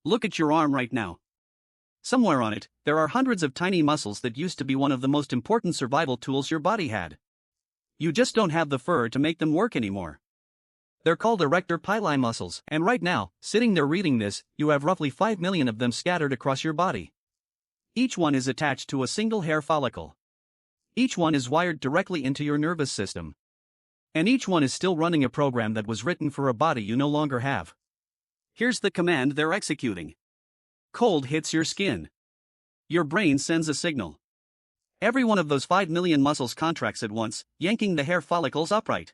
Look at your arm right now. Somewhere on it, there are hundreds of tiny muscles that used to be one of the most important survival tools your body had. You just don't have the fur to make them work anymore. They're called erector pili muscles, and right now, sitting there reading this, you have roughly 5 million of them scattered across your body. Each one is attached to a single hair follicle. Each one is wired directly into your nervous system. And each one is still running a program that was written for a body you no longer have. Here's the command they're executing. Cold hits your skin. Your brain sends a signal. Every one of those 5 million muscles contracts at once, yanking the hair follicles upright.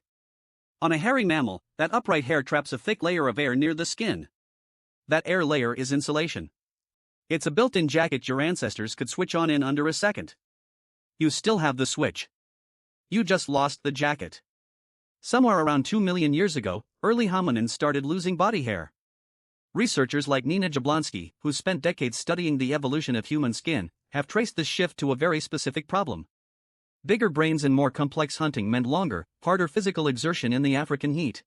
On a hairy mammal, that upright hair traps a thick layer of air near the skin. That air layer is insulation. It's a built-in jacket your ancestors could switch on in under a second. You still have the switch. You just lost the jacket. Somewhere around 2 million years ago, early hominins started losing body hair. Researchers like Nina Jablonski, who spent decades studying the evolution of human skin, have traced this shift to a very specific problem. Bigger brains and more complex hunting meant longer, harder physical exertion in the African heat.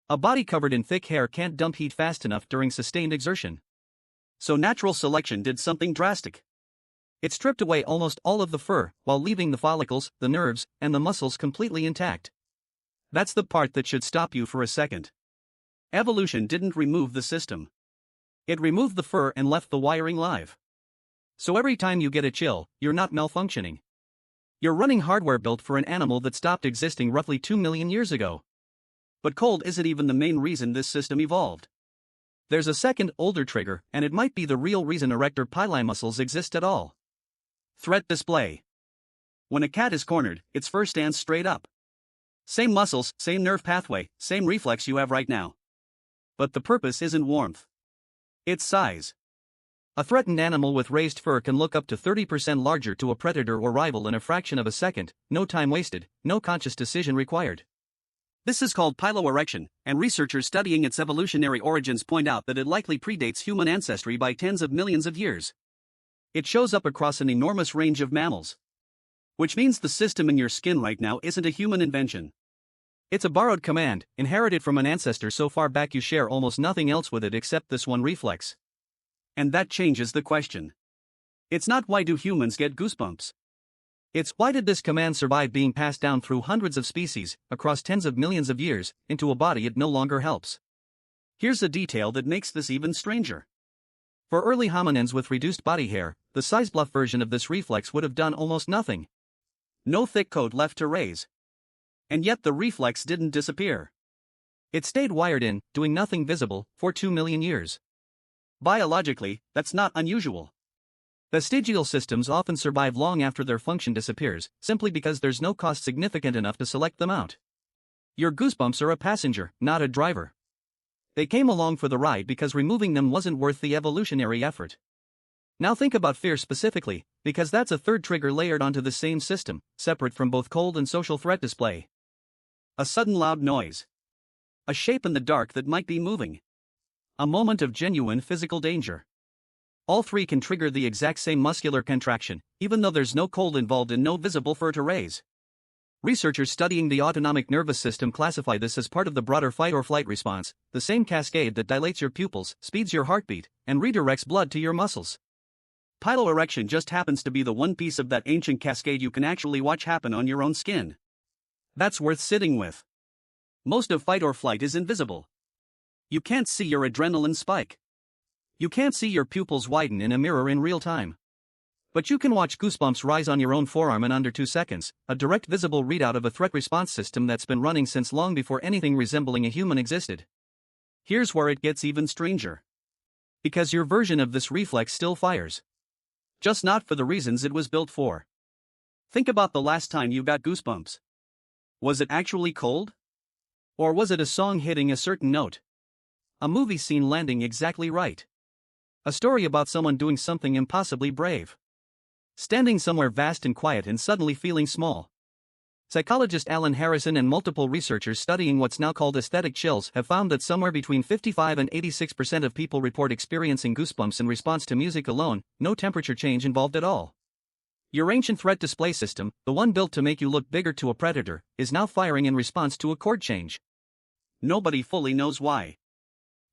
A body covered in thick hair can't dump heat fast enough during sustained exertion. So natural selection did something drastic. It stripped away almost all of the fur, while leaving the follicles, the nerves, and the muscles completely intact. That's the part that should stop you for a second. Evolution didn't remove the system. It removed the fur and left the wiring live. So every time you get a chill, you're not malfunctioning. You're running hardware built for an animal that stopped existing roughly 2 million years ago. But cold isn't even the main reason this system evolved. There's a second, older trigger, and it might be the real reason erector pili muscles exist at all. Threat display. When a cat is cornered, its fur stands straight up. Same muscles, same nerve pathway, same reflex you have right now. But the purpose isn't warmth. It's size. A threatened animal with raised fur can look up to 30% larger to a predator or rival in a fraction of a second, no time wasted, no conscious decision required. This is called piloerection, and researchers studying its evolutionary origins point out that it likely predates human ancestry by tens of millions of years. It shows up across an enormous range of mammals. Which means the system in your skin right now isn't a human invention. It's a borrowed command, inherited from an ancestor so far back you share almost nothing else with it except this one reflex. And that changes the question. It's not why do humans get goosebumps. It's why did this command survive being passed down through hundreds of species, across tens of millions of years, into a body it no longer helps. Here's a detail that makes this even stranger. For early hominins with reduced body hair, the size-bluff version of this reflex would have done almost nothing. No thick coat left to raise. And yet the reflex didn't disappear. It stayed wired in, doing nothing visible, for 2 million years. Biologically, that's not unusual. Vestigial systems often survive long after their function disappears, simply because there's no cost significant enough to select them out. Your goosebumps are a passenger, not a driver. They came along for the ride because removing them wasn't worth the evolutionary effort. Now think about fear specifically, because that's a third trigger layered onto the same system, separate from both cold and social threat display. A sudden loud noise. A shape in the dark that might be moving. A moment of genuine physical danger. All three can trigger the exact same muscular contraction, even though there's no cold involved and no visible fur to raise. Researchers studying the autonomic nervous system classify this as part of the broader fight-or-flight response, the same cascade that dilates your pupils, speeds your heartbeat, and redirects blood to your muscles. Piloerection just happens to be the one piece of that ancient cascade you can actually watch happen on your own skin. That's worth sitting with. Most of fight or flight is invisible. You can't see your adrenaline spike. You can't see your pupils widen in a mirror in real time. But you can watch goosebumps rise on your own forearm in under 2 seconds, a direct visible readout of a threat response system that's been running since long before anything resembling a human existed. Here's where it gets even stranger. Because your version of this reflex still fires. Just not for the reasons it was built for. Think about the last time you got goosebumps. Was it actually cold? Or was it a song hitting a certain note? A movie scene landing exactly right? A story about someone doing something impossibly brave? Standing somewhere vast and quiet and suddenly feeling small? Psychologist Alan Harrison and multiple researchers studying what's now called aesthetic chills have found that somewhere between 55 and 86% of people report experiencing goosebumps in response to music alone, no temperature change involved at all. Your ancient threat display system, the one built to make you look bigger to a predator, is now firing in response to a chord change. Nobody fully knows why.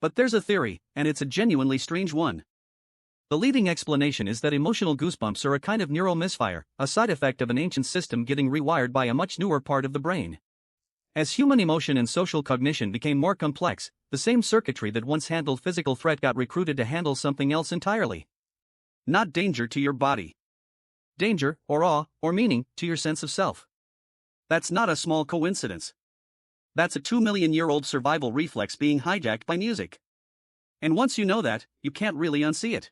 But there's a theory, and it's a genuinely strange one. The leading explanation is that emotional goosebumps are a kind of neural misfire, a side effect of an ancient system getting rewired by a much newer part of the brain. As human emotion and social cognition became more complex, the same circuitry that once handled physical threat got recruited to handle something else entirely. Not danger to your body. Danger, or awe, or meaning, to your sense of self. That's not a small coincidence. That's a 2 million-year-old survival reflex being hijacked by music. And once you know that, you can't really unsee it.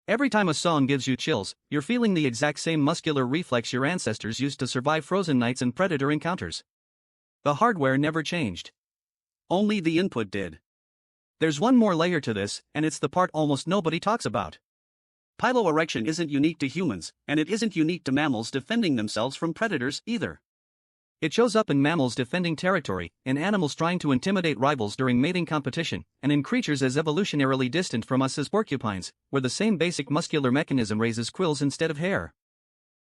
Every time a song gives you chills, you're feeling the exact same muscular reflex your ancestors used to survive frozen nights and predator encounters. The hardware never changed. Only the input did. There's one more layer to this, and it's the part almost nobody talks about. Piloerection isn't unique to humans, and it isn't unique to mammals defending themselves from predators either. It shows up in mammals defending territory, in animals trying to intimidate rivals during mating competition, and in creatures as evolutionarily distant from us as porcupines, where the same basic muscular mechanism raises quills instead of hair.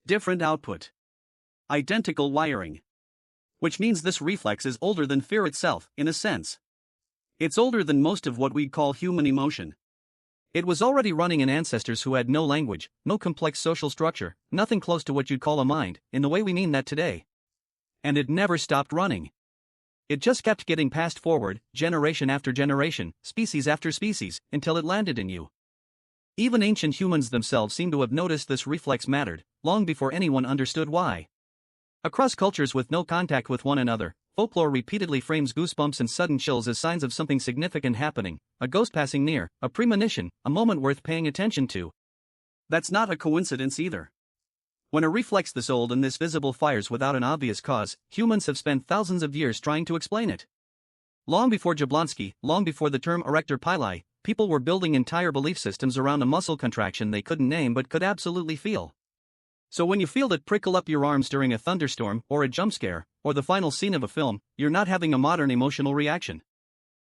Different output. Identical wiring. Which means this reflex is older than fear itself, in a sense. It's older than most of what we'd call human emotion. It was already running in ancestors who had no language, no complex social structure, nothing close to what you'd call a mind, in the way we mean that today. And it never stopped running. It just kept getting passed forward, generation after generation, species after species, until it landed in you. Even ancient humans themselves seem to have noticed this reflex mattered, long before anyone understood why. Across cultures with no contact with one another, folklore repeatedly frames goosebumps and sudden chills as signs of something significant happening, a ghost passing near, a premonition, a moment worth paying attention to. That's not a coincidence either. When a reflex this old and this visible fires without an obvious cause, humans have spent thousands of years trying to explain it. Long before Jablonski, long before the term erector pili, people were building entire belief systems around a muscle contraction they couldn't name but could absolutely feel. So when you feel it prickle up your arms during a thunderstorm, or a jump scare, or the final scene of a film, you're not having a modern emotional reaction.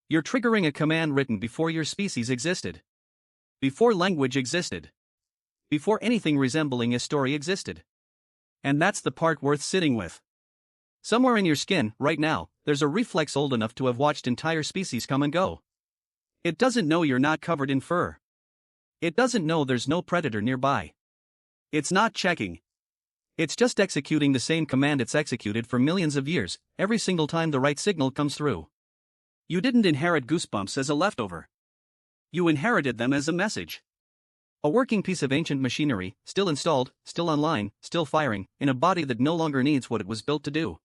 You're triggering a command written before your species existed. Before language existed. Before anything resembling a story existed. And that's the part worth sitting with. Somewhere in your skin, right now, there's a reflex old enough to have watched entire species come and go. It doesn't know you're not covered in fur. It doesn't know there's no predator nearby. It's not checking. It's just executing the same command it's executed for millions of years, every single time the right signal comes through. You didn't inherit goosebumps as a leftover. You inherited them as a message. A working piece of ancient machinery, still installed, still online, still firing, in a body that no longer needs what it was built to do.